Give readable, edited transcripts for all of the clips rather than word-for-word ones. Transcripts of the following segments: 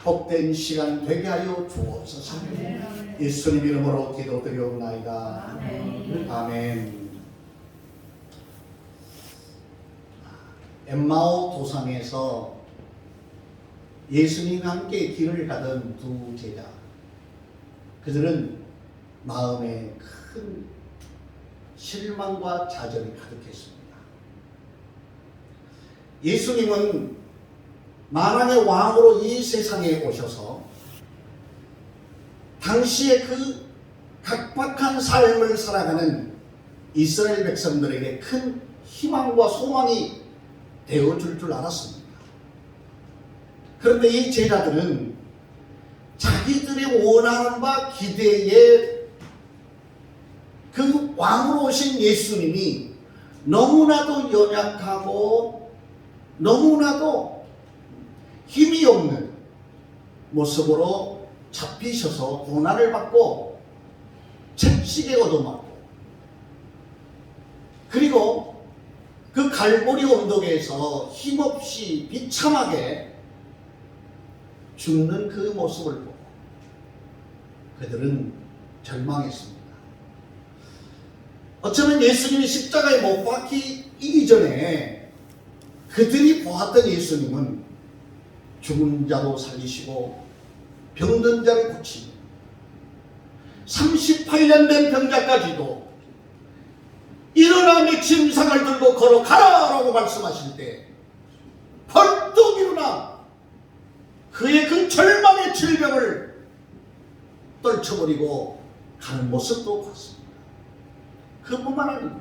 복된 시간 되게 하여 주옵소서. 예수님 이름으로 기도드리옵나이다. 아멘. 엠마오 도상에서 예수님과 함께 길을 가던 두 제자, 그들은 마음에 큰 실망과 좌절이 가득했습니다. 예수님은 만왕의 왕으로 이 세상에 오셔서 당시에 그 각박한 삶을 살아가는 이스라엘 백성들에게 큰 희망과 소망이 되어줄 줄 알았습니다. 그런데 이 제자들은 자기들이 원하는 바 기대에 그 왕으로 오신 예수님이 너무나도 연약하고 너무나도 힘이 없는 모습으로 잡히셔서 고난을 받고 채찍에 얻어맞고, 그리고 그 갈보리 언덕에서 힘없이 비참하게 죽는 그 모습을 보고 그들은 절망했습니다. 어쩌면 예수님이 십자가에 못 박히기 전에 그들이 보았던 예수님은 죽은 자도 살리시고 병든 자를 고치고 38년 된 병자까지도 일어나 내 짐상을 들고 걸어가라라고 말씀하실 때 벌떡 일어나 그의 그 절망의 질병을 떨쳐버리고 가는 모습도 봤습니다. 그뿐만 아닙니다.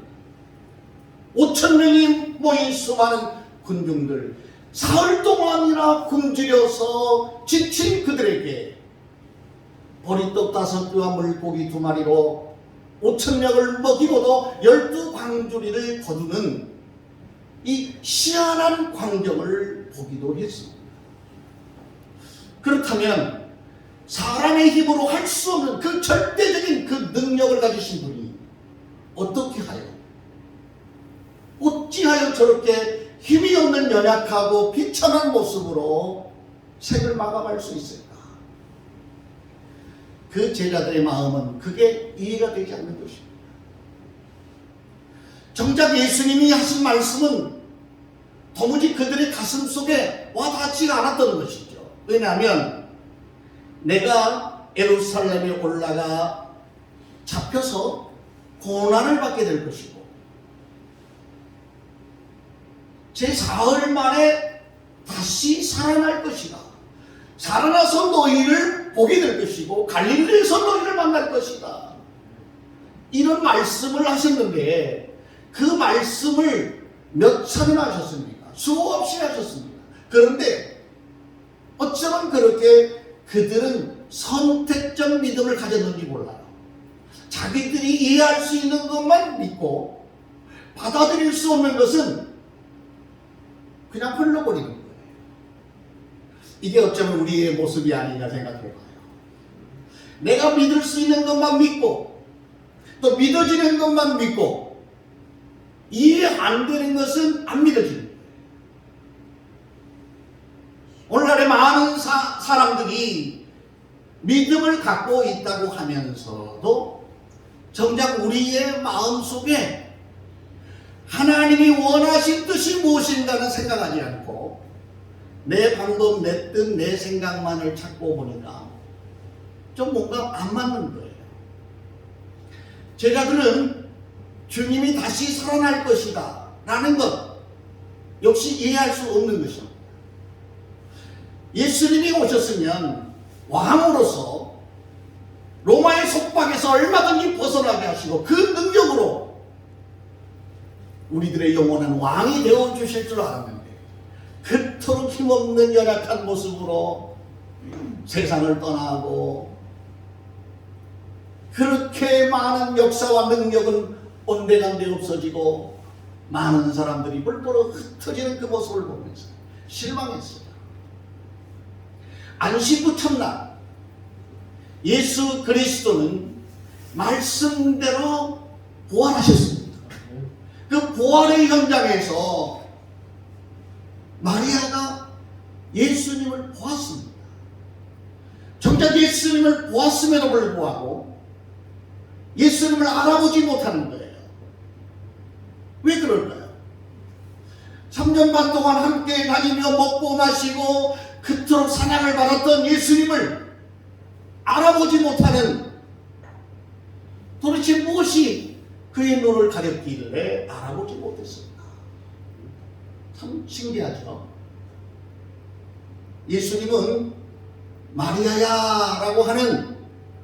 5,000명이 모인 수많은 군중들, 사흘 동안이나 굶주려서 지친 그들에게 보리떡 5개와 물고기 2마리로 5,000명을 먹이고도 12광주리를 거두는 이 희한한 광경을 보기도 했습니다. 그렇다면 사람의 힘으로 할 수 없는 그 절대적인 그 능력을 가지신 분이 어떻게 하여, 어찌하여 저렇게 힘이 없는 연약하고 비참한 모습으로 생을 마감할 수 있을까? 그 제자들의 마음은 그게 이해가 되지 않는 것입니다. 정작 예수님이 하신 말씀은 도무지 그들의 가슴 속에 와닿지가 않았던 것이죠. 왜냐하면 내가 예루살렘에 올라가 잡혀서 고난을 받게 될 것이고 제4흘 만에 다시 살아날 것이다. 살아나서 너희를 보게 될 것이고 갈릴리에서 너희를 만날 것이다. 이런 말씀을 하셨는데 그 말씀을 몇 차례나 하셨습니까? 수없이 하셨습니다. 그런데 어쩌면 그렇게 그들은 선택적 믿음을 가졌는지 몰라요. 자기들이 이해할 수 있는 것만 믿고 받아들일 수 없는 것은 그냥 흘러버리는 거예요. 이게 어쩌면 우리의 모습이 아니냐 생각해봐요. 내가 믿을 수 있는 것만 믿고 또 믿어지는 것만 믿고 이해 안 되는 것은 안 믿어지는 거예요. 오늘날의 많은 사람들이 믿음을 갖고 있다고 하면서도 정작 우리의 마음속에 하나님이 원하신 뜻이 무엇인가는 생각하지 않고 내 방법, 내 뜻, 내 생각만을 찾고 보니까 좀 뭔가 안 맞는 거예요. 제자들은 주님이 다시 살아날 것이다 라는 것 역시 이해할 수 없는 것입니다. 예수님이 오셨으면 왕으로서 로마의 속박에서 얼마든지 벗어나게 하시고 그 능력으로 우리들의 영원한 왕이 되어주실 줄 알았는데 그토록 힘없는 연약한 모습으로 세상을 떠나고 그렇게 많은 역사와 능력은 온데간데 없어지고 많은 사람들이 뿔뿔이 흩어지는 그 모습을 보면서 실망했어요. 안식구 첫날 예수 그리스도는 말씀대로 부활하셨습니다. 그 부활의 현장에서 마리아가 예수님을 보았습니다. 정작 예수님을 보았음에도 불구하고 예수님을 알아보지 못하는 거예요. 왜 그럴까요? 3년 반 동안 함께 다니며 먹고 마시고 그토록 사랑을 받았던 예수님을 알아보지 못하는, 도대체 무엇이 그의 눈을 가렸기에 알아보지 못했을까? 참 신기하죠. 예수님은 마리아야 라고 하는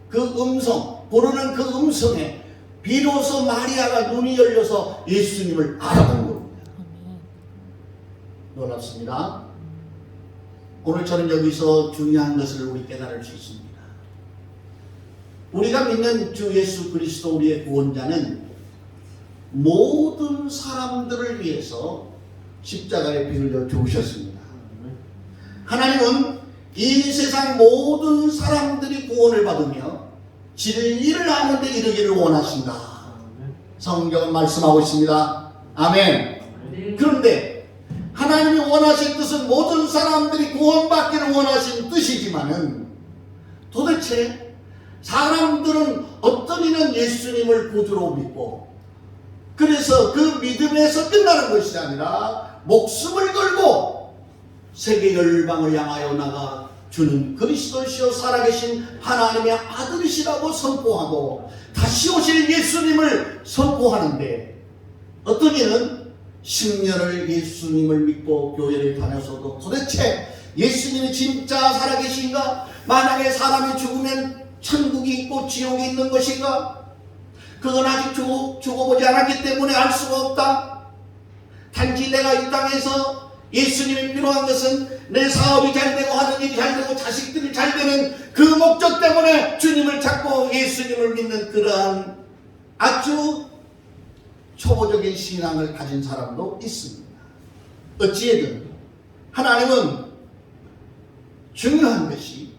그 음성, 부르는 그 음성에 비로소 마리아가 눈이 열려서 예수님을 알아본 겁니다. 놀랍습니다. 오늘 저는 여기서 중요한 것을 우리 깨달을 수 있습니다. 우리가 믿는 주 예수 그리스도 우리의 구원자는 모든 사람들을 위해서 십자가에 피 흘려 죽으셨습니다. 하나님은 이 세상 모든 사람들이 구원을 받으며 진리를 아는 데 이르기를 원하신다. 성경은 말씀하고 있습니다. 아멘. 그런데 하나님이 원하신 뜻은 모든 사람들이 구원받기를 원하신 뜻이지만은 도대체 사람들은 어떤 이는 예수님을 구주로 믿고 그래서 그 믿음에서 끝나는 것이 아니라 목숨을 걸고 세계 열방을 향하여 나가 주는 그리스도시요 살아계신 하나님의 아들이시라고 선포하고 다시 오실 예수님을 선포하는데, 어떤 이는 10년을 예수님을 믿고 교회를 다녀서도 도대체 예수님이 진짜 살아계신가? 만약에 사람이 죽으면 천국이 있고 지옥이 있는 것인가? 그건 아직 죽어보지 않았기 때문에 알 수가 없다. 단지 내가 이 땅에서 예수님이 필요한 것은 내 사업이 잘 되고 하는 일이 잘 되고 자식들이 잘 되는 그 목적 때문에 주님을 찾고 예수님을 믿는 그러한 아주 초보적인 신앙을 가진 사람도 있습니다. 어찌해든 하나님은 중요한 것이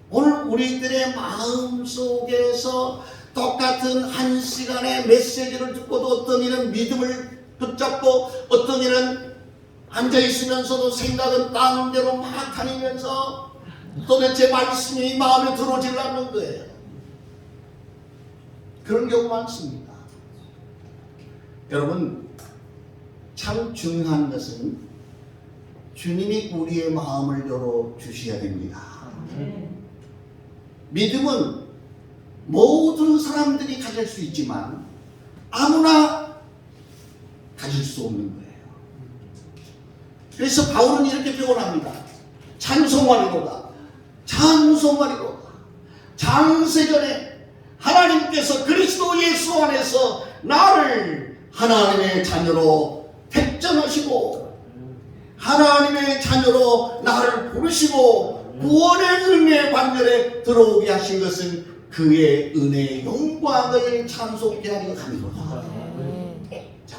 오늘 우리들의 마음속에서 똑같은 한 시간의 메시지를 듣고도 어떤 이는 믿음을 붙잡고 어떤 이는 앉아있으면서도 생각은 다른 데로 막 다니면서 도대체 말씀이 마음에 들어오질 않는 거예요. 그런 경우 많습니다. 여러분, 참 중요한 것은 주님이 우리의 마음을 열어주셔야 됩니다. 믿음은 모든 사람들이 가질 수 있지만 아무나 가질 수 없는 거예요. 그래서 바울은 이렇게 표현합니다. 찬송하리로다. 찬송하리로다. 장세전에 하나님께서 그리스도 예수 안에서 나를 하나님의 자녀로 택정하시고 하나님의 자녀로 나를 부르시고 구원의 은혜의 반열에 들어오게 하신 것은 그의 은혜의 영광을 찬송케 하려 함이로다. 자,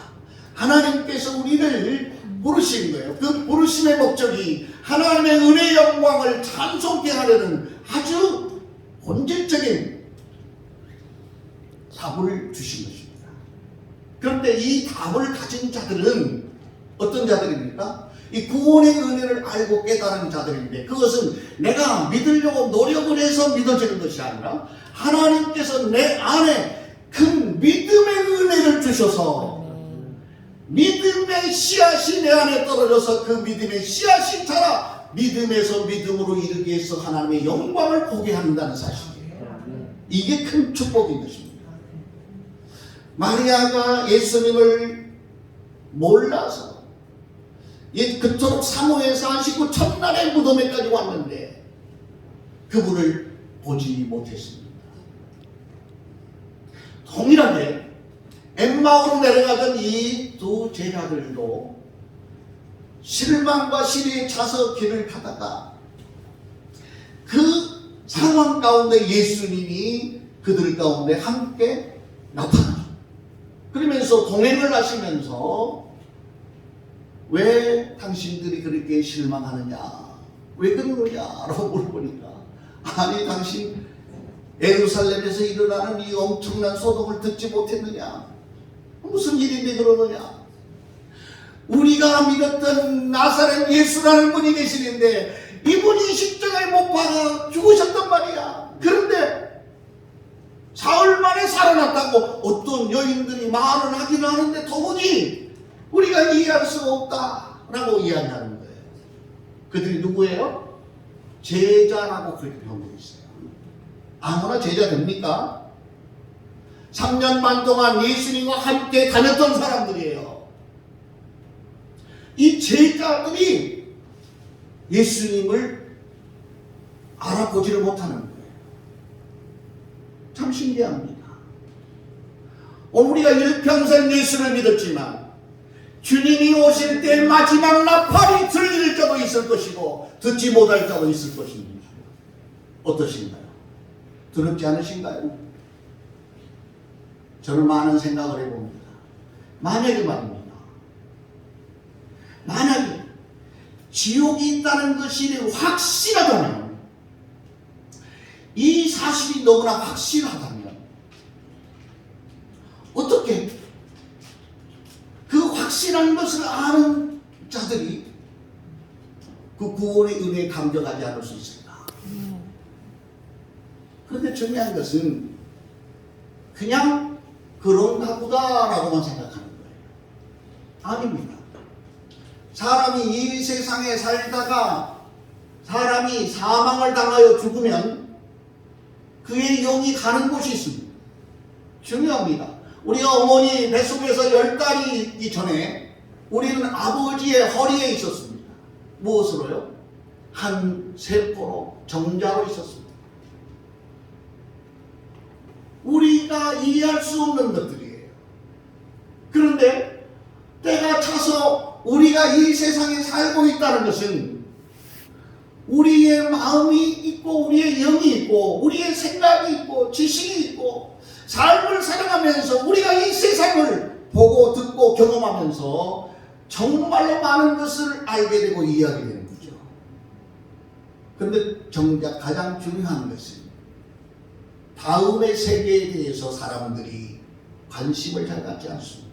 하나님께서 우리를 부르신 거예요. 그 부르심의 목적이 하나님의 은혜의 영광을 찬송케 하려는 아주 본질적인 답을 주신 것입니다. 그런데 이 답을 가진 자들은 어떤 자들입니까? 이 구원의 은혜를 알고 깨달은 자들인데, 그것은 내가 믿으려고 노력을 해서 믿어지는 것이 아니라 하나님께서 내 안에 큰 믿음의 은혜를 주셔서 믿음의 씨앗이 내 안에 떨어져서 그 믿음의 씨앗이 자라 믿음에서 믿음으로 이르기 위해서 하나님의 영광을 보게 한다는 사실이에요. 이게 큰 축복인 것입니다. 마리아가 예수님을 몰라서 그토록 사모해서 안식구 첫날의 무덤에까지 왔는데 그분을 보지 못했습니다. 동일하게 엠마오로 내려가던 이 두 제자들도 실망과 시리에 차서 길을 가다가 그 상황 가운데 예수님이 그들 가운데 함께 나타나죠. 그러면서 동행을 하시면서 왜 당신들이 그렇게 실망하느냐, 왜 그러느냐라고 물어보니까, 아니 당신 예루살렘에서 일어나는 이 엄청난 소동을 듣지 못했느냐, 무슨 일인데 그러느냐, 우리가 믿었던 나사렛 예수라는 분이 계시는데 이분이 십자가에 못 박아 죽으셨던 어떤 여인들이 말을 하긴 하는데 도무지 우리가 이해할 수가 없다라고 이야기하는 거예요. 그들이 누구예요? 제자라고 그렇게 표현되어 있어요. 아무나 제자 됩니까? 3년 반 동안 예수님과 함께 다녔던 사람들이에요. 이 제자들이 예수님을 알아보지를 못하는 거예요. 참 신기합니다. 오늘 우리가 일평생 예수를 믿었지만 주님이 오실 때 마지막 나팔이 들릴 자도 있을 것이고 듣지 못할 자도 있을 것입니다. 어떠신가요? 두렵지 않으신가요? 저는 많은 생각을 해봅니다. 만약에 말입니다. 만약에 지옥이 있다는 것이 확실하다면, 이 사실이 너무나 확실하다면 어떻게 그 확실한 것을 아는 자들이 그 구원의 은혜에 감격하지 않을 수 있을까? 그런데 중요한 것은 그냥 그런가 보다라고만 생각하는 거예요. 아닙니다. 사람이 이 세상에 살다가 사람이 사망을 당하여 죽으면 그의 영이 가는 곳이 있습니다. 중요합니다. 우리가 어머니 뱃속에서 10달이 이전에 우리는 아버지의 허리에 있었습니다. 무엇으로요? 한 세포로, 정자로 있었습니다. 우리가 이해할 수 없는 것들이에요. 그런데 때가 차서 우리가 이 세상에 살고 있다는 것은 우리의 마음이 있고 우리의 영이 있고 우리의 생각이 있고 지식이 있고 삶을 살아가면서 우리가 이 세상을 보고 듣고 경험하면서 정말로 많은 것을 알게 되고 이해하게 되는 거죠. 그런데 정작 가장 중요한 것은 다음의 세계에 대해서 사람들이 관심을 잘 갖지 않습니다.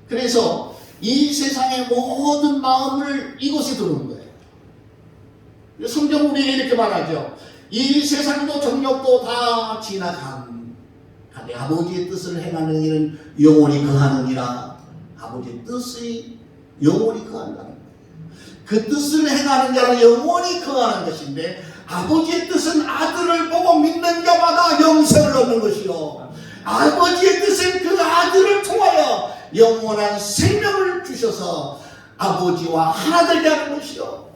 그래서 이 세상의 모든 마음을 이곳에 두는 거예요. 성경 우리에게 이렇게 말하죠. 이 세상도 정욕도 다 지나간 내 아버지의 뜻을 행하는 이는 영원히 거하느니라. 아버지의 뜻이 영원히 거한다는 거예요. 그 뜻을 행하는 자는 영원히 거하는 것인데 아버지의 뜻은 아들을 보고 믿는 자마다 영생을 얻는 것이요, 아버지의 뜻은 그 아들을 통하여 영원한 생명을 주셔서 아버지와 하나 되게 하는 것이요.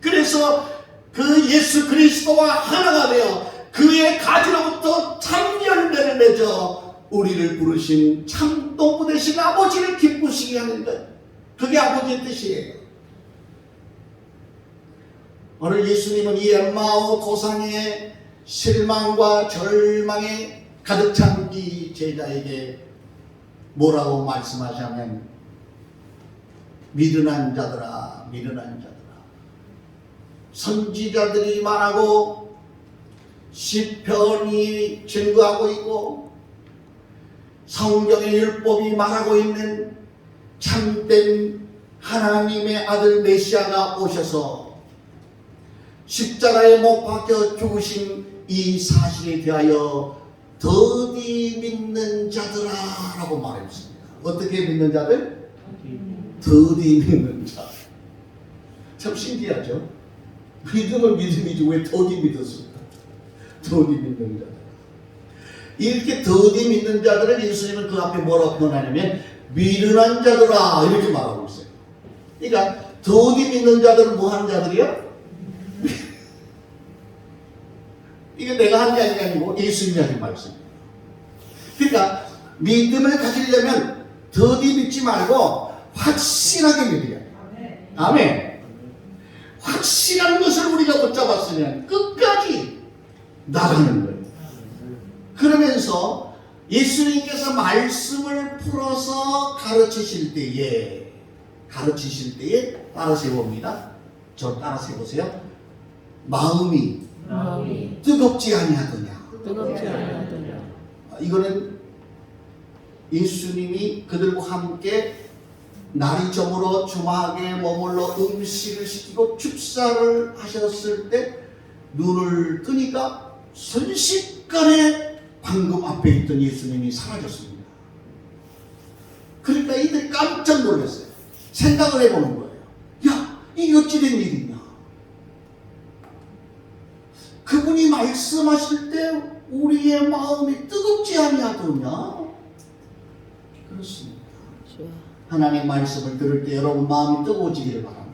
그래서 그 예수 그리스도와 하나가 되어 그의 가지로부터 참 열매를 맺어 우리를 부르신 참 농부 되신 아버지를 기쁘시게 하는 것, 그게 아버지의 뜻이에요. 오늘 예수님은 이 엠마오 도상의 실망과 절망에 가득 찬 이 제자에게 뭐라고 말씀하시냐면, 미련한 자들아, 미련한 자들아. 선지자들이 말하고 시편이 증거하고 있고 성경의 율법이 말하고 있는 참된 하나님의 아들 메시아가 오셔서 십자가에 못 박혀 죽으신 이 사실에 대하여 더디 믿는 자들아 라고 말했습니다. 어떻게 믿는 자들? 더디 믿는 자. 참 신기하죠? 믿음은 믿음이지 왜 더디 믿었을까? 더디 믿는 자들. 이렇게 더디 믿는 자들을 예수님은 그 앞에 뭐라고 표현하냐면 미련한 자들아 이렇게 말하고 있어요. 그러니까 더디 믿는 자들은 뭐 하는 자들이요? 이게 내가 한 게 아니고 예수님이 하신 말씀이에요. 그러니까 믿음을 가지려면 더디 믿지 말고 확실하게 믿어야 돼요. 아멘. 확실한 것을 우리가 붙잡았으면 끝까지 나가는 거예요. 그러면서 예수님께서 말씀을 풀어서 가르치실 때에 따라서 해봅니다. 저 따라서 해보세요. 마음이 뜨겁지 아니하더냐. 이거는 예수님이 그들과 함께 날이 저물어 주막에 머물러 음식을 시키고 축사를 하셨을 때 눈을 뜨니까 순식간에 방금 앞에 있던 예수님이 사라졌습니다. 그러니까 이들이 깜짝 놀랐어요. 생각을 해보는 거예요. 야, 이게 어찌 된 일이냐? 그분이 말씀하실 때 우리의 마음이 뜨겁지 아니하더냐? 그렇습니다. 하나님의 말씀을 들을 때 여러분 마음이 뜨거워지기를 바랍니다.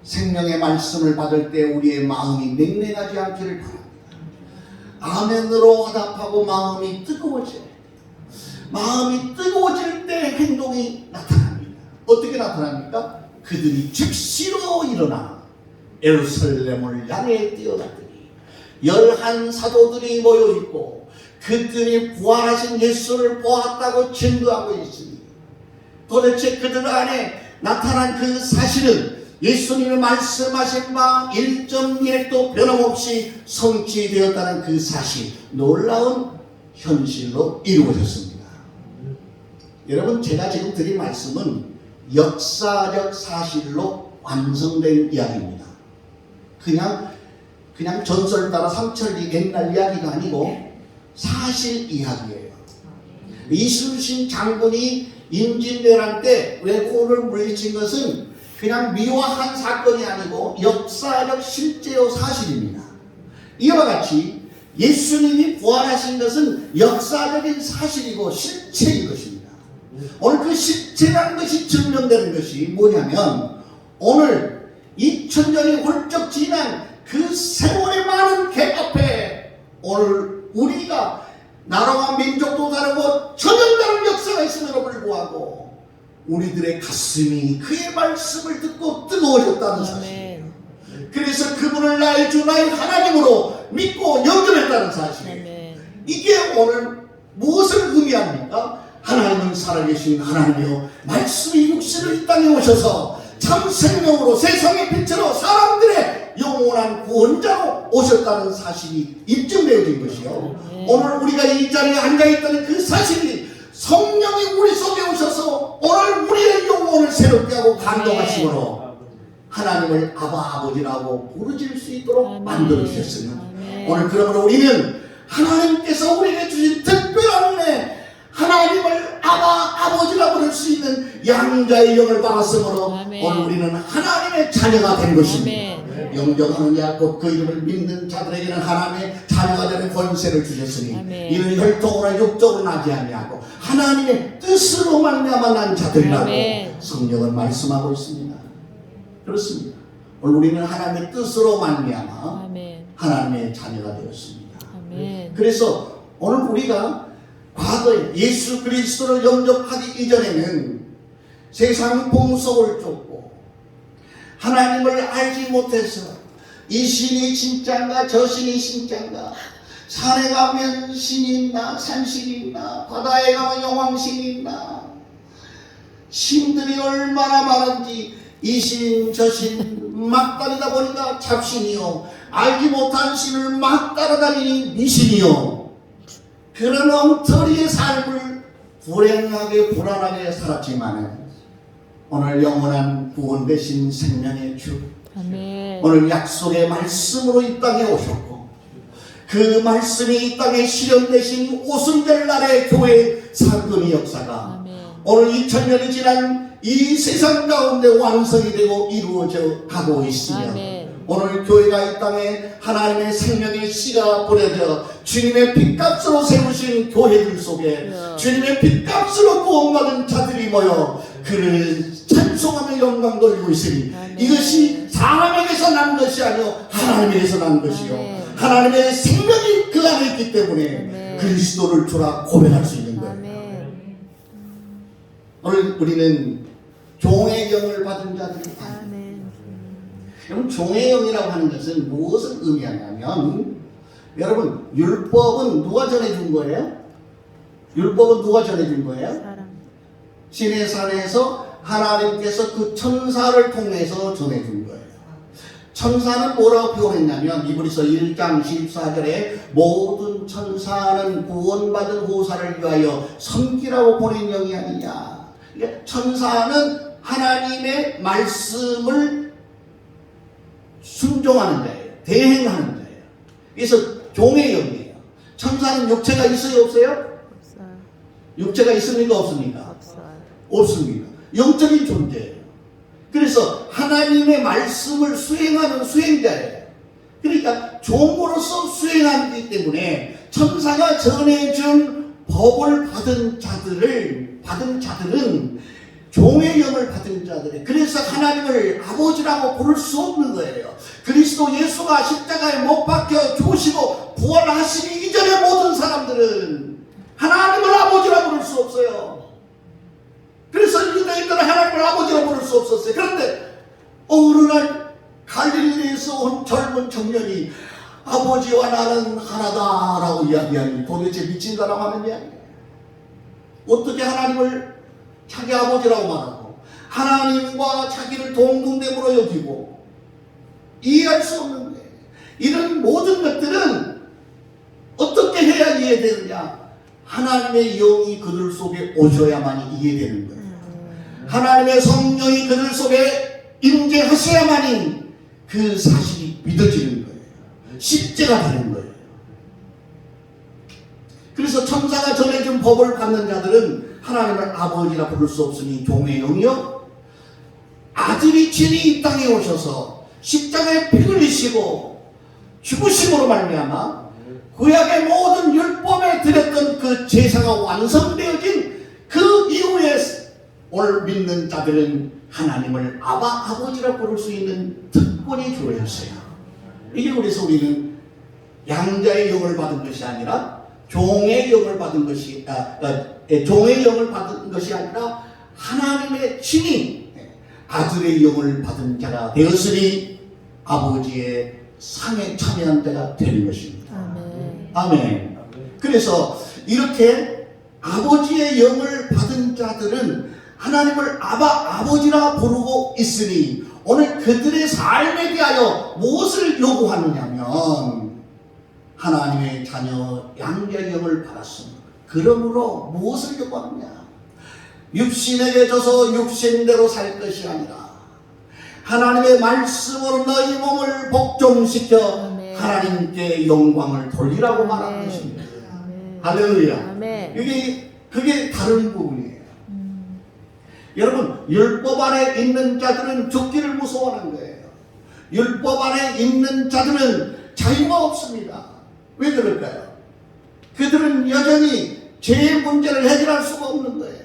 생명의 말씀을 받을 때 우리의 마음이 냉랭하지 않기를 바랍니다. 아멘으로 화답하고 마음이 뜨거워져요. 마음이 뜨거워질 때 행동이 나타납니다. 어떻게 나타납니까? 그들이 즉시로 일어나 예루살렘을 향해 뛰어가더니 11 사도들이 모여있고 그들이 부활하신 예수를 보았다고 증거하고 있으니 도대체 그들 안에 나타난 그 사실은 예수님이 말씀하신 바 1.1도 변함없이 성취되었다는 그 사실, 놀라운 현실로 이루어졌습니다. 여러분, 제가 지금 드린 말씀은 역사적 사실로 완성된 이야기입니다. 그냥 전설 따라 삼천리 옛날 이야기가 아니고 사실 이야기예요. 이순신 장군이 임진왜란 때 왜군을 물리친 것은 그냥 미화한 사건이 아니고 역사적 실제요 사실입니다. 이와 같이 예수님이 부활하신 것은 역사적인 사실이고 실체인 것입니다. 오늘 그 실체라는 것이 증명되는 것이 뭐냐면 오늘 2000년이 훌쩍 지난 그 세월의 많은 갭 앞에 오늘 우리가 나라와 민족도 다르고 전혀 다른 역사가 있음에도 불구하고 우리들의 가슴이 그의 말씀을 듣고 뜨거워졌다는 사실이에요. 그래서 그분을 나의 주 나의 하나님으로 믿고 영접했다는 사실이에요. 이게 오늘 무엇을 의미합니까? 하나님은 살아계신 하나님이요 말씀이 육신을 이 땅에 오셔서 참 생명으로 세상의 빛으로 사람들의 영원한 구원자로 오셨다는 사실이 입증되어진 것이요. 오늘 우리가 이 자리에 앉아있다는 그 사실이 성령이 우리 속에 오셔서 오늘 우리의 영혼을 새롭게 하고 감동하심으로 하나님을 아버지라고 부르질 수 있도록 만들어주셨습니다. 오늘 그러므로 우리는 하나님께서 우리에게 주신 특별한 은혜 하나님을 아버지라고 부를 수 있는 양자의 영을 받았으므로 오늘 우리는 하나님의 자녀가 된 것입니다. 영접하는 자 곧 그 이름을 믿는 자들에게는 하나님의 자녀가 되는 권세를 주셨으니 이는 혈통으로 육적으로 나지 아니하고 하나님의 뜻으로 말미암아 난 자들이라고 성경은 말씀하고 있습니다. 그렇습니다. 오늘 우리는 하나님의 뜻으로 말미암아 하나님의 자녀가 되었습니다. 그래서 오늘 우리가 과거에 예수 그리스도를 영접하기 이전에는 세상 풍속을 쫓고 하나님을 알지 못해서 이 신이 진짜인가 저 신이 진짜인가 산에 가면 신이 있나 산신이 있나 바다에 가면 용왕신이 있나 신들이 얼마나 많은지 이 신 저 신 막 따르다 보니까 잡신이요 알지 못한 신을 막 따라다니니 미신이요 그런 엉터리의 삶을 불행하게 불안하게 살았지만 오늘 영원한 구원 되신 생명의 주 오늘 약속의 말씀으로 이 땅에 오셨고 그 말씀이 이 땅에 실현되신 오순절 날의 교회 사건의 역사가 오늘 2000년이 지난 이 세상 가운데 완성이 되고 이루어져 가고 있으며 오늘 교회가 이 땅에 하나님의 생명의 씨가 뿌려져 주님의 핏값으로 세우신 교회들 속에 주님의 핏값으로 구원받은 자들이 모여 그를 찬송하며 영광 돌리고 있으니 이것이 사람에게서 난 것이 아니요 하나님에게서 난 것이요 하나님의 생명이 그 안에 있기 때문에 그리스도를 주라 고백할 수 있는 거예요. 오늘 우리는 종의 영을 받은 자들이 여러분 종의 영이라고 하는 것은 무엇을 의미하냐면 여러분 율법은 누가 전해준 거예요? 율법은 누가 전해준 거예요? 신의 산에서 하나님께서 그 천사를 통해서 전해준 거예요. 천사는 뭐라고 표현했냐면 이브리서 1장 14절에 모든 천사는 구원받은 후사를 위하여 섬기라고 보낸 영이 아니냐. 그러니까 천사는 하나님의 말씀을 순종하는 자예요. 대행하는 자예요. 그래서 종의 영이에요. 천사는 육체가 있어요, 없어요? 없어요. 육체가 있습니까, 없습니까? 없어요. 없습니다. 영적인 존재예요. 그래서 하나님의 말씀을 수행하는 수행자예요. 그러니까 종으로서 수행하기 때문에 천사가 전해준 법을 받은 자들은 종의 영을 받은 자들이, 그래서 하나님을 아버지라고 부를 수 없는 거예요. 그리스도 예수가 십자가에 못 박혀 죽으시고 부활하시기 이전의 모든 사람들은 하나님을 아버지라고 부를 수 없어요. 그래서 유대인들은 하나님을 아버지라고 부를 수 없었어요. 그런데 어느 날 갈릴리에서 온 젊은 청년이 아버지와 나는 하나다라고 이야기하니 도대체 미친 사람 하는 이야기예요. 어떻게 하나님을 자기 아버지라고 말하고 하나님과 자기를 동등됨으로 여기고 이해할 수 없는 거예요. 이런 모든 것들은 어떻게 해야 이해되느냐? 하나님의 영이 그들 속에 오셔야만이 이해되는 거예요. 하나님의 성령이 그들 속에 임재하셔야만이 그 사실이 믿어지는 거예요. 실제가 되는 거예요. 그래서 천사가 전해준 법을 받는 자들은 하나님을 아버지라 부를 수 없으니 종의 영이요 아들이 친히 이 땅에 오셔서 십자가에 피 흘리시고 죽으심으로 말미암아 구약의 모든 율법에 드렸던 그 제사가 완성되어진 그 이후에 오늘 믿는 자들은 하나님을 아버지라 부를 수 있는 특권이 주어졌어요. 이게 그래서 우리는 양자의 영을 받은 것이 아니라 종의 영을 받은 것이 아니라 하나님의 친히 아들의 영을 받은 자가 되었으니 아버지의 상에 참여한 자가 되는 것입니다. 아멘. 아멘. 그래서 이렇게 아버지의 영을 받은 자들은 하나님을 아버지라 부르고 있으니 오늘 그들의 삶에 대하여 무엇을 요구하느냐면 하나님의 자녀 양자의 영을 받았습니다. 그러므로 무엇을 요구하느냐? 육신에게 져서 육신대로 살 것이 아니라 하나님의 말씀으로 너희 몸을 복종시켜 아멘. 하나님께 영광을 돌리라고 말하는 것입니다. 할렐루야. 아멘. 그게 다른 부분이에요. 여러분, 율법 안에 있는 자들은 죽기를 무서워하는 거예요. 율법 안에 있는 자들은 자유가 없습니다. 왜 그럴까요? 그들은 여전히 죄의 문제를 해결할 수가 없는 거예요.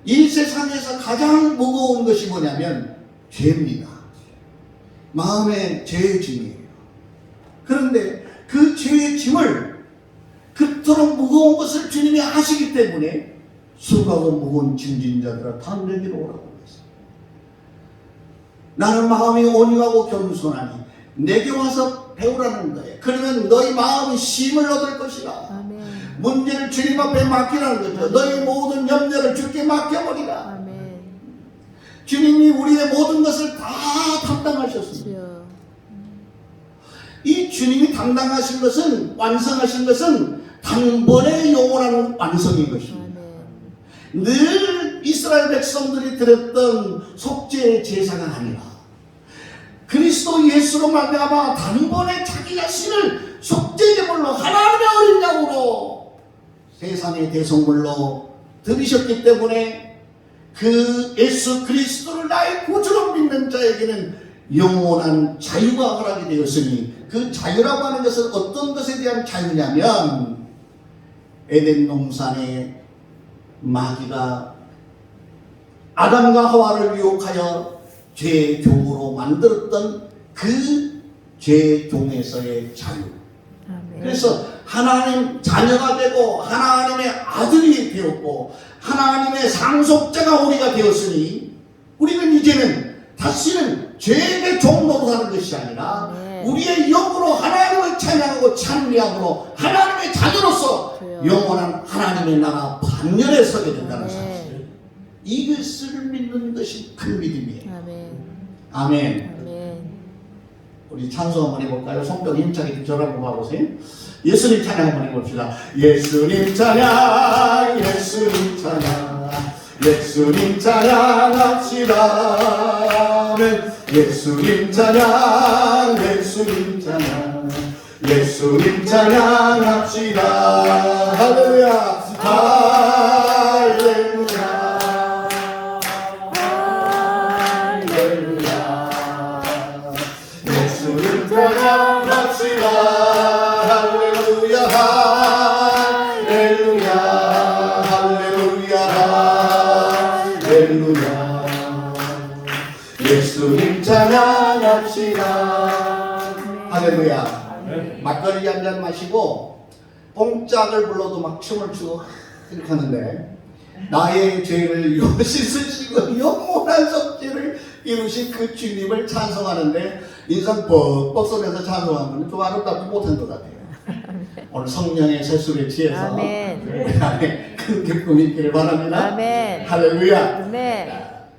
이 세상에서 가장 무거운 것이 뭐냐면 죄입니다. 마음의 죄의 짐이에요. 그런데 그 죄의 짐을 그토록 무거운 것을 주님이 하시기 때문에 수고하고 무거운 짐진 자들아 다 내게로 오라고 했어요. 나는 마음이 온유하고 겸손하니 내게 와서 배우라는 거예요. 그러면 너희 마음이 쉼을 얻을 것이라. 아멘. 문제를 주님 앞에 맡기라는 거죠. 너희 모든 염려를 주께 맡겨버리라. 아멘. 주님이 우리의 모든 것을 다 담당하셨습니다. 주여. 이 주님이 담당하신 것은, 완성하신 것은 단번에 영원한 완성인 것입니다. 아멘. 늘 이스라엘 백성들이 드렸던 속죄의 제사가 아니라 그리스도 예수로 말미암아 단번에 자기 자신을 속죄제물로 하나님의 어린 양으로 세상의 대성물로 드리셨기 때문에 그 예수 그리스도를 나의 구주로 믿는 자에게는 영원한 자유가 허락이 되었으니 그 자유라고 하는 것은 어떤 것에 대한 자유냐면 에덴 동산에 마귀가 아담과 하와를 유혹하여 죄의 종으로 만들었던 그 죄의 종에서의 자유. 아멘. 그래서 하나님 자녀가 되고 하나님의 아들이 되었고 하나님의 상속자가 우리가 되었으니 우리는 이제는 다시는 죄의 종으로 사는 것이 아니라 우리의 영으로 하나님을 찬양하고 찬미함으로 하나님의 자녀로서 영원한 하나님의 나라 반열에 서게 된다는 사실. 이것을 믿는 것이 큰 믿음이에요. 아멘. 아멘. 아멘. 우리 찬송 한번 해볼까요? 성경 힘차게 저를 한번 봐보세요. 예수님 찬양 한번 해봅시다. 예수님 찬양, 예수님 찬양, 예수님 찬양합시다. 예수님 찬양, 예수님 찬양, 예수 예수님 찬양합시다. 할렐루야. 할렐루야. 할렐루야. 예수님 찬양합시다. 할렐루야. 할렐루야. 할렐루야. 할렐루야. 예수님 찬양합시다. 할렐루야. 막걸리 한 잔 마시고 뽕짝을 불러도 막 춤을 추고 이렇게 하는데, 나의 죄를 씻으시고 영원한 속죄를 이루신 그 주님을 찬송하는데 인상 뻑뻑 쏘면서 찬송하는 건 좀 아름답지 못한 것 같아요. 오늘 성령의 세수에 취해서 아멘. 우리 안에 큰 기쁨이 있기를 바랍니다. 아멘. 할렐루야. 아멘.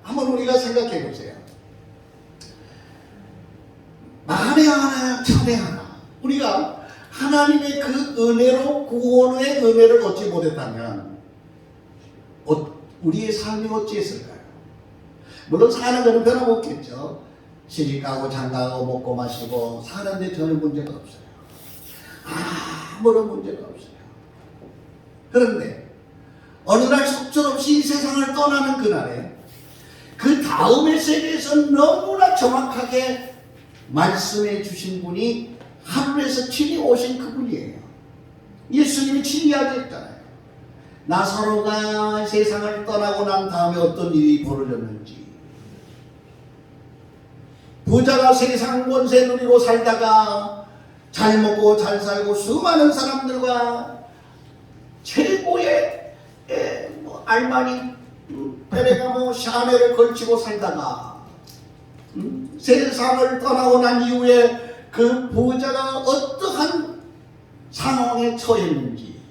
한번 우리가 생각해 보세요. 만에 하나 천에 하나 우리가 하나님의 그 은혜로 구원의 은혜를 얻지 못했다면 우리의 삶이 어찌했을까요? 물론 사는 것은 변함없겠죠. 시집가고 장가가고 먹고 마시고 사는데 전혀 문제가 없어요. 아무런 문제가 없어요. 그런데 어느 날 속절없이 이 세상을 떠나는 그날에 그 다음의 세계에서 너무나 정확하게 말씀해 주신 분이 하늘에서 친히 오신 그분이에요. 예수님이 친히 이야기했잖아요. 나사로가 세상을 떠나고 난 다음에 어떤 일이 벌어졌는지. 부자가 세상 권세 누리고 살다가 잘 먹고 잘 살고 수많은 사람들과 최고의 알마니 베레가모 샤넬을 걸치고 살다가 세상을 떠나고 난 이후에 그 부자가 어떠한 상황에 처했는지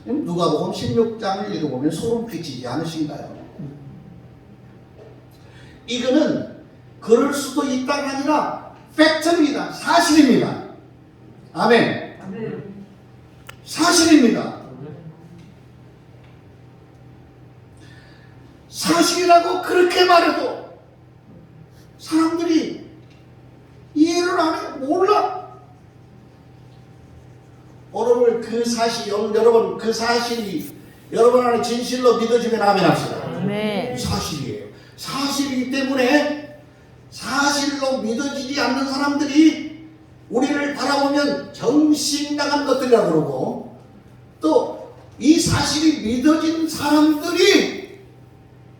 누가복음 16장을 읽어보면 소름 끼치지 않으신가요? 이거는 그럴 수도 있다가 아니라 팩트입니다. 사실입니다. 아멘. 사실입니다. 사실이라고 그렇게 말해도 사람들이 이해를 안 해. 몰라. 오늘 그 사실, 여러분 그 사실이 여러분 안에 진실로 믿어지면 아멘 합시다. 아멘. 사실이에요. 사실이기 때문에 사실로 믿어지지 않는 사람들이 우리를 바라보면 정신 나간 것들이라고 그러고, 또 이 사실이 믿어진 사람들이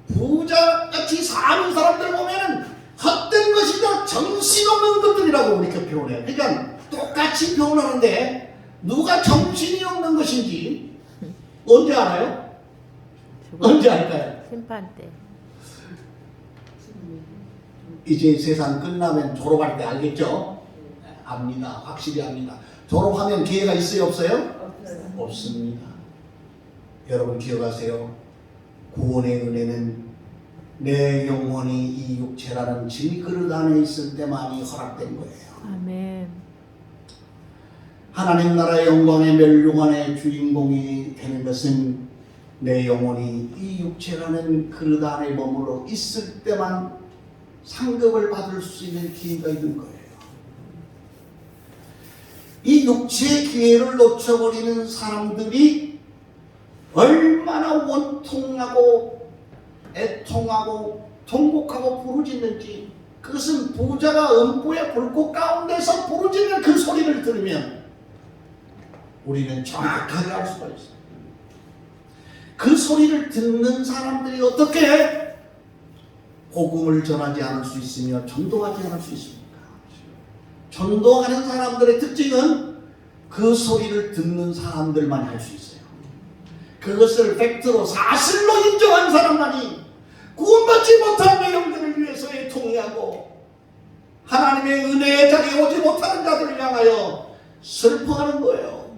부자같이 사는 사람들 보면은 헛된 것이다, 정신없는 것들이라고 우리가 표현해요. 그러니까 똑같이 표현하는데 누가 정신이 없는 것인지 언제 알아요? 언제 알까요? 심판 때. 이제 세상 끝나면 졸업할 때 알겠죠? 압니다. 확실히 압니다. 졸업하면 기회가 있어요? 없어요? 없습니다. 여러분 기억하세요. 구원의 은혜는 내 영혼이 이 육체라는 질그릇 안에 있을 때만이 허락된 거예요. 아멘. 하나님 나라의 영광의 멸류관의 주인공이 되는 것은 내 영혼이 이 육체라는 그릇 안에 머물러 있을 때만 상급을 받을 수 있는 기회가 있는 거예요. 이 육체의 기회를 놓쳐버리는 사람들이 얼마나 원통하고 애통하고 통곡하고 부르짖는지, 그것은 부자가 음부의 불꽃 가운데서 부르짖는 그 소리를 들으면 우리는 정확하게 알 수가 있어요. 그 소리를 듣는 사람들이 어떻게 복음을 전하지 않을 수 있으며 전도하지 않을 수 있습니까? 전도하는 사람들의 특징은 그 소리를 듣는 사람들만 할 수 있어요. 그것을 팩트로 사실로 인정한 사람만이 구원받지 못한 내용들을 위해서 애통해하고 하나님의 은혜의 자리에 오지 못하는 자들을 향하여 슬퍼하는 거예요.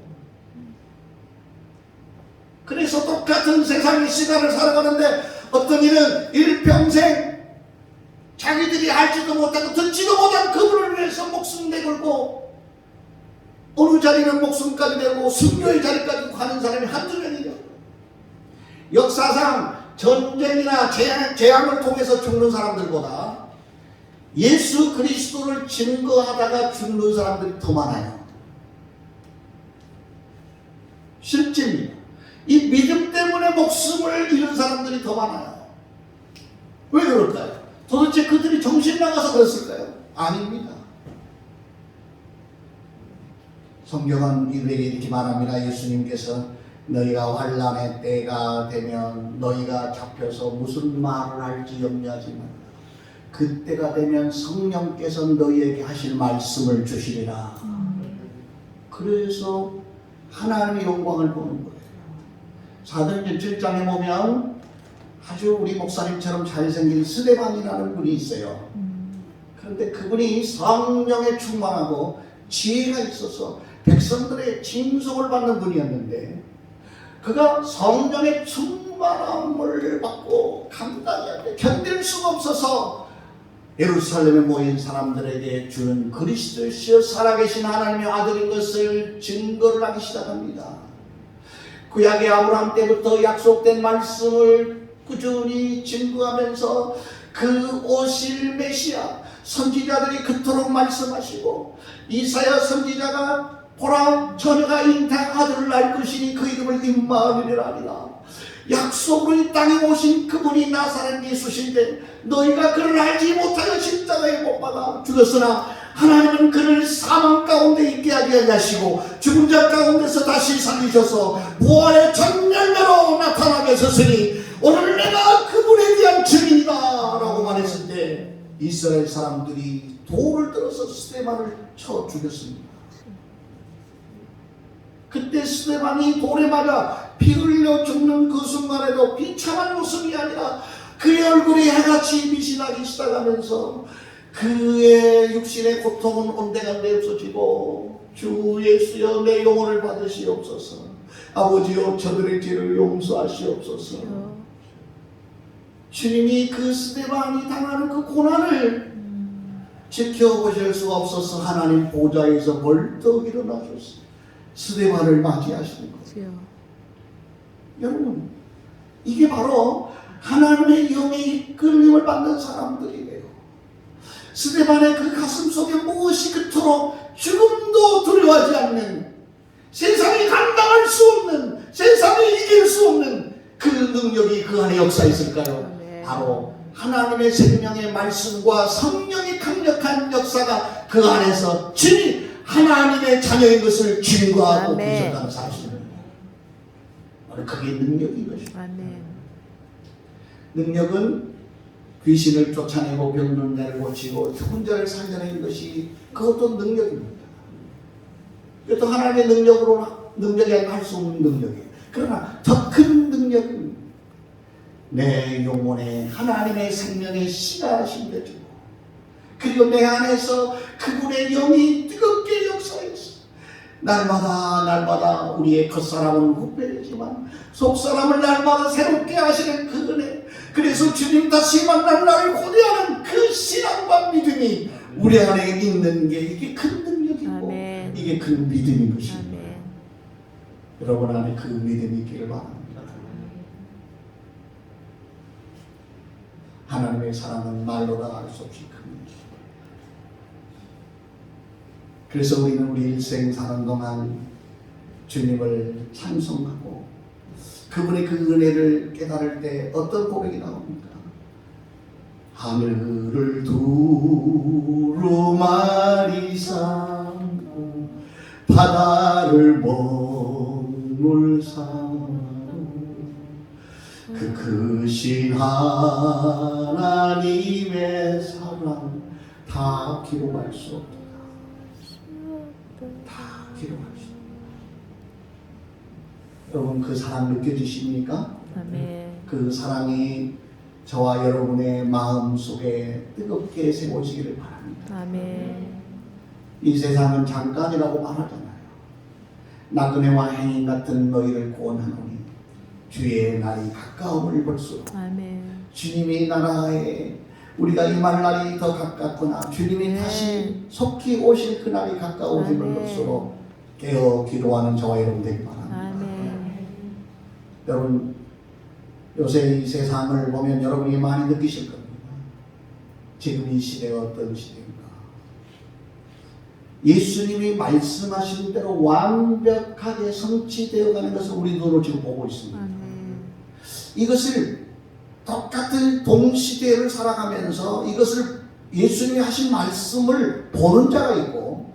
그래서 똑같은 세상의 시간을 살아가는데 어떤 이는 일평생 자기들이 알지도 못하고 듣지도 못한 그분을 위해서 목숨 내걸고 어느 자리는 목숨까지 내고 순교의 자리까지 가는 사람이 한두 명이에요. 역사상 전쟁이나 재앙을 통해서 죽는 사람들보다 예수 그리스도를 증거하다가 죽는 사람들이 더 많아요. 실제입니다. 이 믿음 때문에 목숨을 잃은 사람들이 더 많아요. 왜 그럴까요? 도대체 그들이 정신 나가서 그랬을까요? 아닙니다. 성경은 이들에게 이렇게 말합니다. 예수님께서 너희가 환난의 때가 되면 너희가 잡혀서 무슨 말을 할지 염려하지 말라. 그때가 되면 성령께서 너희에게 하실 말씀을 주시리라. 그래서 하나님의 영광을 보는 거예요. 사도행전 7장에 보면 아주 우리 목사님처럼 잘생긴 스데반이라는 분이 있어요. 그런데 그분이 성령에 충만하고 지혜가 있어서 백성들의 칭송을 받는 분이었는데, 그가 성령의 충만함을 받고 감당이 안 돼 견딜 수가 없어서 예루살렘에 모인 사람들에게 주는 그리스도시여 살아계신 하나님의 아들인 것을 증거를 하기 시작합니다. 구약의 아브라함 때부터 약속된 말씀을 꾸준히 증거하면서 그 오실 메시아 선지자들이 그토록 말씀하시고, 이사야 선지자가 보라 처녀가 잉태한 아들을 낳을 것이니 그 이름을 임마누엘이라 하리라. 약속으로 이 땅에 오신 그분이 나사렛 예수신데 너희가 그를 알지 못하여 십자가에 못 박아 죽었으나 하나님은 그를 사망 가운데 있게 하지 아니하시고 죽은 자 가운데서 다시 살리셔서 부활의 전열매로 나타나게 하셨으니 오늘 내가 그분에 대한 증인이다 라고 말했을 때 이스라엘 사람들이 돌을 들어서 스데반을 쳐 죽였습니다. 그때 스데반이 돌에 맞아 피 흘려 죽는 그 순간에도 비참한 웃음이 아니라 그의 얼굴이 해같이 빛이 나기 시작하면서 그의 육신의 고통은 온데간데 없어지고 주 예수여 내 영혼을 받으시옵소서. 아버지여 저들의 죄를 용서하시옵소서. 주님이 그 스데반이 당하는 그 고난을 지켜보실 수가 없어서 하나님 보좌에서 벌떡 일어나셨어요. 스데반을 맞이하시는 거예요. 여러분, 이게 바로 하나님의 영의 이끌림을 받는 사람들이에요. 스데반의 그 가슴 속에 무엇이 그토록 죽음도 두려워하지 않는, 세상이 감당할 수 없는, 세상이 이길 수 없는 그 능력이 그 안에 역사했을까요? 바로 하나님의 생명의 말씀과 성령의 강력한 역사가 그 안에서 진히 하나님의 자녀인 것을 증거하고 계셨다는 사실입니다. 바로 그게 능력인 것입니다. 능력은 귀신을 쫓아내고 병든 자를 고치고 죽은 자를 살려내는 것이 그것도 능력입니다. 그것도 하나님의 능력이 할 수 없는 능력이에요. 그러나 더 큰 능력은 내 영혼에 하나님의 생명의 씨가 심겨지고 그리고 내 안에서 그분의 영이 뜨겁게 역사했어. 날마다 우리의 겉사람은 굽혀지지만 속사람을 날마다 새롭게 하시는 그 은혜, 그래서 주님 다시 만날 날을 고대하는 그 신앙과 믿음이 우리 안에 있는 게 이게 큰 능력이고 이게 큰 믿음인 것입니다. 여러분 안에 그 믿음이 있기를 바랍니다. 하나님의 사랑은 말로다 알 수 없이 큽니다. 그래서 우리는 우리 일생 사는 동안 주님을 찬송하고 그분의 그 은혜를 깨달을 때 어떤 고백이 나옵니까? 하늘을 두루마리 삼고 바다를 먹물 삼고 그 크신 하나님의 사랑 다 기록할 수 없다. 다 기록할 수 없다. 여러분 그 사랑 느껴지십니까? 그 사랑이 저와 여러분의 마음 속에 뜨겁게 새겨지기를 바랍니다. 이 세상은 잠깐이라고 말하잖아요. 나그네와 행인 같은 너희를 구원하노니 주의 날이 가까움을 볼수록 주님이 나라에 우리가 임할 날이 더 가깝구나, 주님이 다시 속히 오실 그 날이 가까워짐을 볼수록 깨어 기도하는 저와 여러분 되기 바랍니다. 여러분 요새 이 세상을 보면 여러분이 많이 느끼실 겁니다. 지금 이 시대가 어떤 시대인가. 예수님이 말씀하신 대로 완벽하게 성취되어 가는 것을 우리 눈으로 지금 보고 있습니다. 아멘. 이것을 똑같은 동시대를 살아가면서 이것을 예수님이 하신 말씀을 보는 자가 있고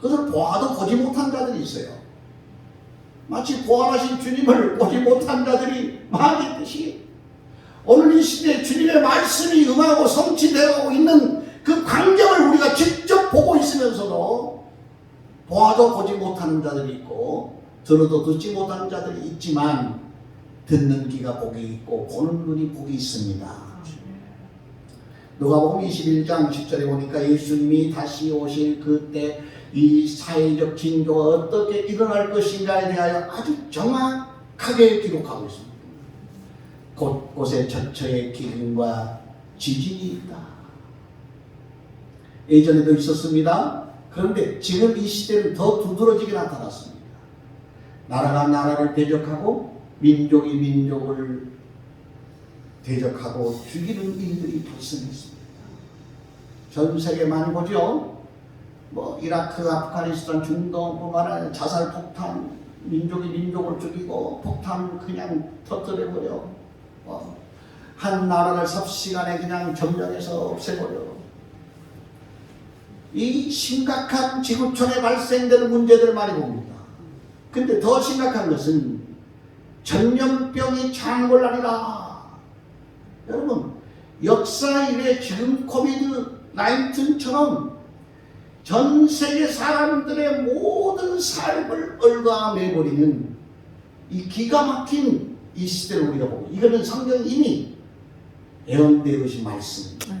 그것을 보아도 보지 못한 자들이 있어요. 마치 부활하신 주님을 보지 못한 자들이 많이 있듯이 오늘 이 시대에 주님의 말씀이 응하고 성취되어 있는 그 광경을 우리가 직접 보고 있으면서도 보아도 보지 못하는 자들이 있고 들어도 듣지 못하는 자들이 있지만 듣는 귀가 복이 있고 보는 눈이 복이 있습니다. 누가복음 21장 10절에 보니까 예수님이 다시 오실 그때 이 사회적 징조가 어떻게 일어날 것인가에 대하여 아주 정확하게 기록하고 있습니다. 곳곳에 처처의 기근과 지진이 있다. 예전에도 있었습니다. 그런데 지금 이 시대는 더 두드러지게 나타났습니다. 나라가 나라를 대적하고 민족이 민족을 대적하고 죽이는 일들이 발생했습니다. 전 세계 많이 보죠. 이라크, 아프가니스탄, 중동뿐만 아니라 자살 폭탄, 민족이 민족을 죽이고 폭탄을 그냥 터뜨려버려. 한 나라를 삽시간에 그냥 점령해서 없애버려. 이 심각한 지구촌에 발생되는 문제들을 많이 봅니다. 근데 더 심각한 것은 전염병이 창궐하리라. 여러분, 역사 이래 지금 코비드-19처럼 전 세계 사람들의 모든 삶을 얽어매버리는 이 기가 막힌 이 시대를 우리가 보고, 이거는 성경이 이미 예언되어 오신 말씀입니다.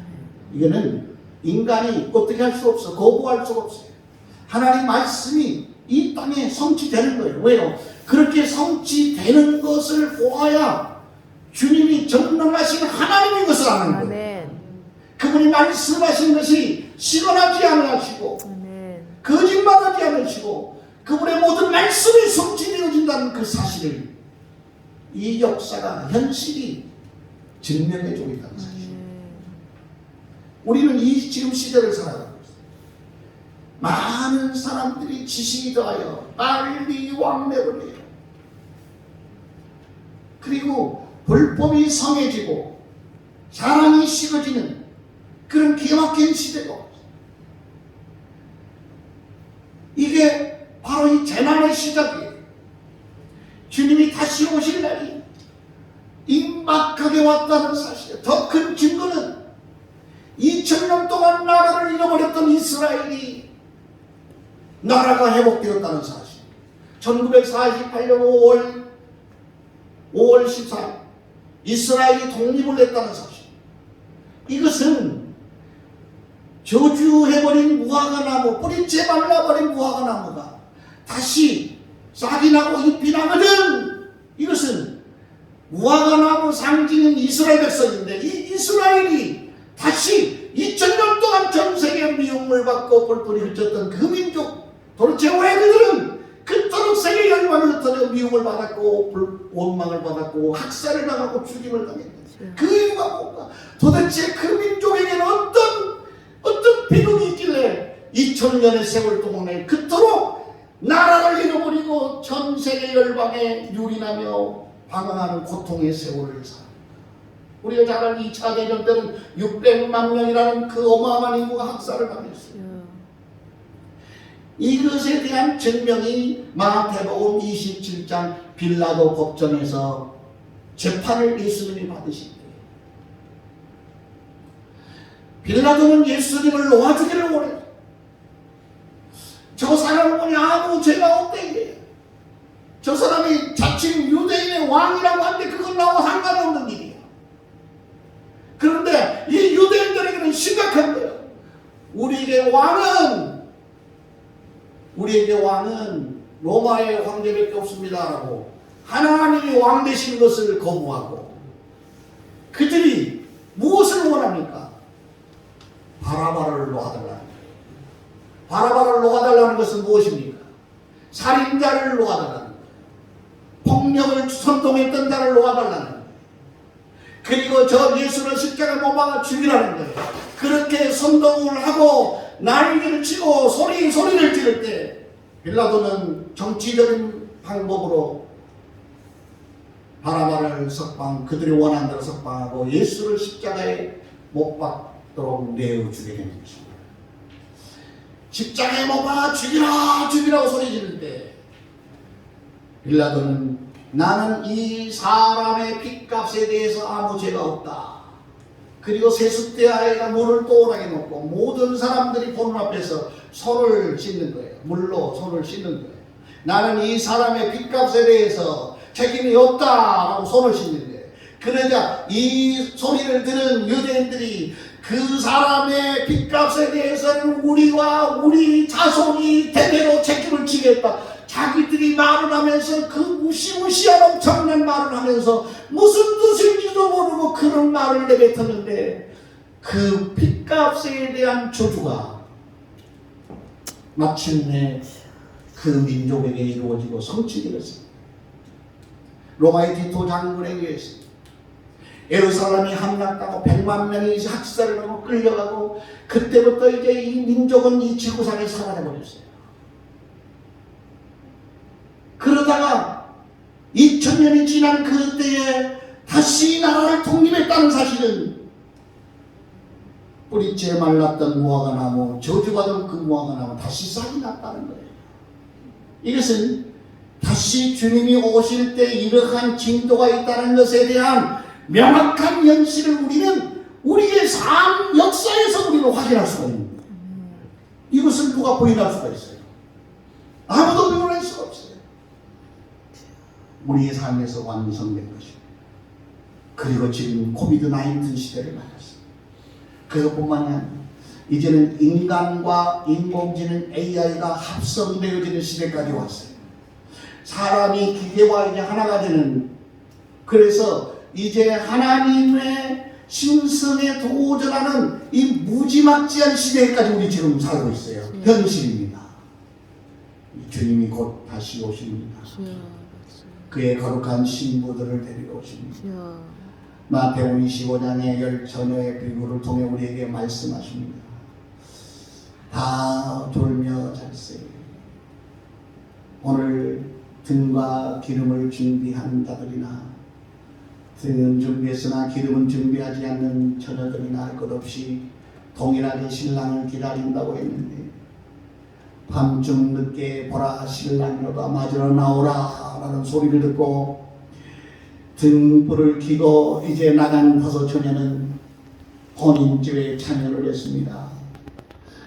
이거는 인간이 어떻게 할 수 없어, 거부할 수가 없어요. 하나님 말씀이 이 땅에 성취되는 거예요. 왜요? 그렇게 성취되는 것을 보아야 주님이 전능하신 하나님인 것을 아는 거예요. 아멘. 그분이 말씀하신 것이 시건하지 않으시고 아멘. 거짓말하지 않으시고 그분의 모든 말씀이 성취되어진다는 그 사실을 이 역사가 현실이 증명해주고 있다는 사실. 우리는 이 지금 시대를 살아가고 있어요. 많은 사람들이 지식이 더하여 빨리 왕래를 해요. 그리고 불법이 성해지고 사랑이 식어지는 그런 기가 막힌 시대가 없어요. 이게 바로 이 재난의 시작이에요. 주님이 다시 오실 날이 임박하게 왔다는 사실이에요. 더 큰 증거는 2000년 동안 나라를 잃어버렸던 이스라엘이 나라가 회복되었다는 사실. 1948년 5월 14일 이스라엘이 독립을 냈다는 사실. 이것은 저주해버린 무화과나무, 뿌리째 말라버린 무화과나무가 다시 싹이 나고 잎이 나거든. 이것은 무화과나무 상징인 이스라엘 백성인데 이 이스라엘이 다시 2000년 동안 전 세계 미움을 받고 뿔뿔이 흩었던 그 민족, 도대체 왜 그들은 그토록 세계 열방을 흩어져 미움을 받았고 원망을 받았고 학살을 당하고 죽임을 당했는지 그 이유가 뭔가? 도대체 그 민족에게는 어떤 비극이 있길래 2000년의 세월 동안에 그토록 나라를 잃어버리고 전 세계 열방에 유린하며 방황하는 고통의 세월을 살아. 우리가 잘 아는 2차 대전 때는 600만 명이라는 그 어마어마한 인구가 학살을 당했어요. 이것에 대한 증명이 마태복음 27장 빌라도 법정에서 재판을 예수님이 받으신 거예요. 빌라도는 예수님을 놓아주기를 원해요. 저 사람을 보니 아무 죄가 없대. 저 사람이 자칭 유대인의 왕이라고 하는데 그건 나와 상관없는 일이야. 그런데 이 유대인들에게는 심각한 거예요. 우리에게 왕은 로마의 황제밖에 없습니다라고 하나님이 왕 되신 것을 거부하고 그들이 무엇을 원합니까? 바라바를 놓아달라는 거예요. 바라바를 놓아달라는 것은 무엇입니까? 살인자를 놓아달라는 거예요. 폭력을 선동했던 자를 놓아달라는 거예요. 그리고 저 예수를 십자가 못 박아 죽이라는 거예요. 그렇게 선동을 하고 난리를 치고 소리를 지를 때 빌라도는 정치적인 방법으로 바라바를 석방, 그들이 원하는 대로 석방하고 예수를 십자가에 못 박도록 내어주게 되는 것입니다. 십자가에 못 박아 죽이라고 소리 지를 때 빌라도는 나는 이 사람의 핏값에 대해서 아무 죄가 없다. 그리고 세숫대 아래에다 물을 또오라게 놓고 모든 사람들이 보는 앞에서 손을 씻는 거예요. 물로 손을 씻는 거예요. 나는 이 사람의 핏값에 대해서 책임이 없다라고 손을 씻는 거예요. 그러자 이 소리를 들은 유대인들이 그 사람의 핏값에 대해서는 우리와 우리 자손이 대대로 책임을 지겠다. 자기들이 말을 하면서 그 무시무시한 엄청난 말을 하면서 무슨 뜻인지도 모르고 그런 말을 내뱉었는데 그 핏값에 대한 저주가 마침내 그 민족에게 이루어지고 성취가 됐습니다. 로마의 디토 장군에 의해서 예루살렘이 함락당하고 100만 명이 학살을 하고 끌려가고 그때부터 이제 이 민족은 이 지구상에 사라져버렸어요. 그러다가 2000년이 지난 그때에 다시 나라를 독립했다는 사실은 뿌리째 말랐던 무화과 나무, 저주받은 그 무화과 나무 다시 싹이 났다는 거예요. 이것은 다시 주님이 오실 때 이러한 징조가 있다는 것에 대한 명확한 현실을 우리는 우리의 삶 역사에서 우리는 확인할 수가 있습니다. 이것을 누가 부인할 수가 있어요? 아무도 부인할 수가 없어요. 우리의 삶에서 완성된 것입니다. 그리고 지금 코비드-19 시대를 맞았습니다. 그것뿐만이 아니라 이제는 인간과 인공지능 AI가 합성되어지는 시대까지 왔어요. 사람이 기계와 이제 하나가 되는, 그래서 이제 하나님의 신성에 도전하는 이 무지막지한 시대까지 우리 지금 살고 있어요. 현실입니다. 주님이 곧 다시 오십니다. 그의 거룩한 신부들을 데리러 오십니다. 마태복음 25장의 10처녀의 비유를 통해 우리에게 말씀하십니다. 다 졸며 잤어요. 오늘 등과 기름을 준비한 자들이나 등은 준비했으나 기름은 준비하지 않는 처녀들이나 할 것 없이 동일하게 신랑을 기다린다고 했는데 밤중 늦게 보라 신랑이로다 맞으러 나오라 라는 소리를 듣고 등불을 켜고 이제 나간 다섯 처녀는 혼인집에 참여를 했습니다.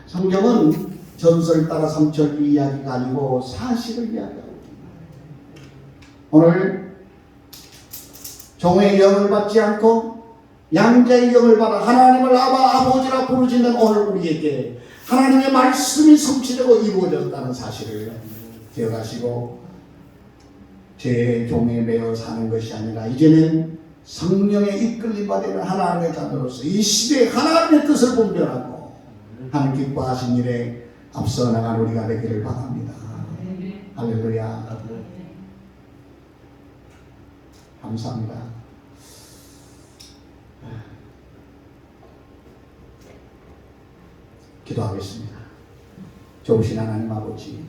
성경은 전설 따라 삼철 이야기가 아니고 사실을 이야기하고 있습니다. 오늘 종의 영을 받지 않고 양자의 영을 받아 하나님을 아버지라 부르짖는 오늘 우리에게 하나님의 말씀이 성취되고 이루어졌다는 사실을 기억하시고 제 종에 매여 사는 것이 아니라 이제는 성령의 이끌림 받는 하나님의 자녀로서 이 시대에 하나님의 뜻을 분별하고 하나님 기뻐하신 일에 앞서 나간 우리가 되기를 바랍니다. 할렐루야. 감사합니다. 기도하겠습니다. 좋으신 하나님 아버지,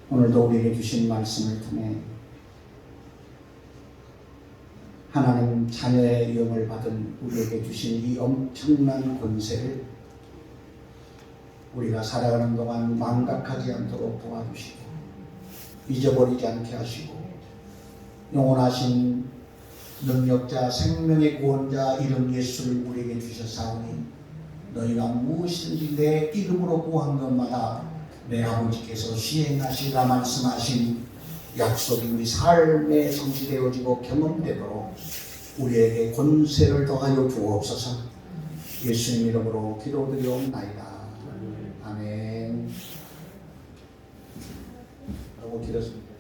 오늘도 우리에게 주신 말씀을 통해 하나님 자녀의 영을 받은 우리에게 주신 이 엄청난 권세를 우리가 살아가는 동안 망각하지 않도록 도와주시고 잊어버리지 않게 하시고 영원하신 능력자 생명의 구원자 이름 예수를 우리에게 주셨사오니 너희가 무엇이든지 내 이름으로 구한 것마다 내 아버지께서 시행하시라 말씀하신 약속이 우리 삶에 성취되어지고 경험되도록 우리에게 권세를 더하여 주옵소서. 예수님 이름으로 기도드리옵나이다. 아멘. 너무 길었습니다.